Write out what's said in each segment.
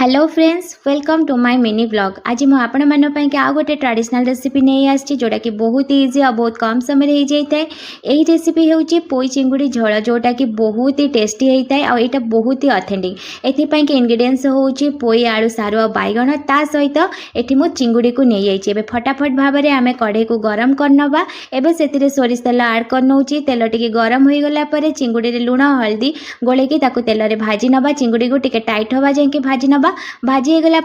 Hello friends, welcome to my mini blog. आज मुझे आपण मानी आउ गोटे ट्रेडिशनल रेसिपी नहीं आसी जोटा कि बहुत इजी और बहुत कम समय हो जाए। यही रेसिपी हूँ पोई चिंगुड़ी झोल, जोटा कि बहुत ही टेस्टी होता है और यहाँ बहुत ही ऑथेंटिक। एपाई इंग्रेडिएंट्स हूँ पोई, आलू, सारू और बैगण। ता सहित ये मुझे चिंगुड़ी को नहीं जाइए। फटाफट भाव में आम कढ़ई को गरम करनवा। एबे से सोरिष तेल ऐड करनौ। तेल टी गरम हो गला चिंगुड़ी लुण हल्दी गोलेकी तेल में भाजी नवा। चिंगुड़ी को टिके टाइट हवा जाए भाजी नवा। भाजी गला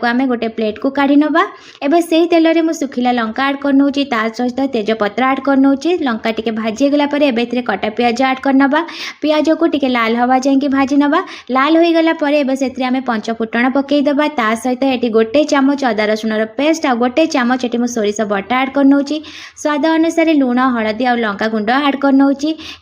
आम गोटे प्लेट को काढ़ी नवा। एबे से ही तेल में सुखिला लंका ऐड करनौ। ता सहित तेजपत्र ऐड करनौ। लंका टिके भाजी गला कटा पियाज ऐड करनवा। पियाज को टिके लाल हवा जाए भाजी नवा। लाल हो गला से आम पंच फुटण पकईदबा। ता सहित ये गोटे चामच अदा रसुण पेस्ट और गोटे चामच ये मुझे सोरिष बटा ऐड करनौ। स्वाद अनुसार लुण हलदी और लंका गुंड ऐड करनौ।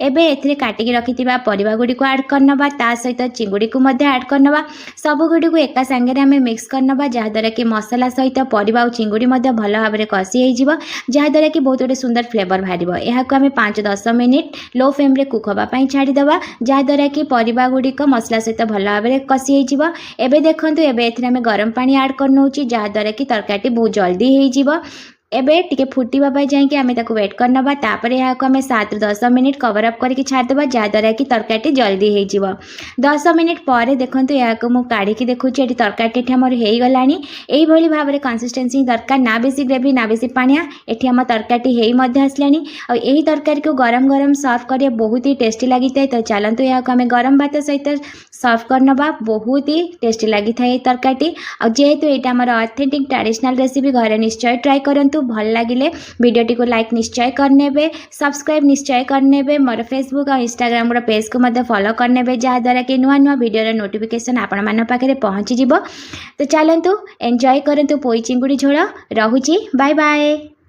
एबे एथिरे काटिकी रखिथिबा परिबा गुडी को ऐड करनवा। ता सहित चिंगुड़ी को मध्य ऐड करनवा। सब गुडी को एका सांगे आम मिक्स करनवा, जहाँद्वारा कि मसला सहित परिबा और चिंगुड़ी मध्य भल भाव में कषि हो, जहाँद्वारा कि बहुत गोटे सुंदर फ्लेवर बाहर। यहाँ आम 5-10 मिनिट लो फ्लेम रे कुक होगापी छाड़ीदवा, जहाँद्वारा कि परिबा गुड़िक मसला सहित भल भाव में कषि हो। एबे देखंतु एबे एथिरे आम गरम पानी ऐड करनौ, जहाँद्वारा कि तरकारी बहुत जल्दी हो। एबे टिके फुटिबा पाई जाएंगे आमे ताको वेट करनबा। तापर यहाँ को आमे 7-10 मिनिट कवर अप करके छाड़देबा, जहाँद्वारा कि तरकारी जल्दी हो जिवो। 10 मिनिट पर देखंतु यहाँ को मु काढ़ी देखुची एटी तरकारी हमर हो गलानी। एही भली भाव में कंसिस्टेंसी दरकार, ना बेसी ग्रेवी ना बेसी पानिया। एठी हम तरकारी हेई मध्य आसलानी और यही तरकारी को गरम गरम सर्व करिया बहुत ही टेस्टी लगी था। तो चलतु यहाँ को आमे गरम भात सहित सर्व करनबा। बहुत ही टेस्टी लगी था तरकारी। और जेहेतु यहाँ आमर ऑथेंटिक ट्रेडिशनल रेसिपी घर निश्चय ट्राई करंतु। भल लगिले वीडियोटी को लाइक निश्चय करने, सब्सक्राइब निश्चय करने, मोर फेसबुक और इंस्टाग्राम पेज को मध्य फॉलो करने, जहाँद्वारा कि नुआ नुआ वीडियो नोटिफिकेशन आपण मान पाखे पहुँची। तो चलतु एंजॉय करंतु पोई चिंगुड़ी झोल। रहुची, बाय बाय।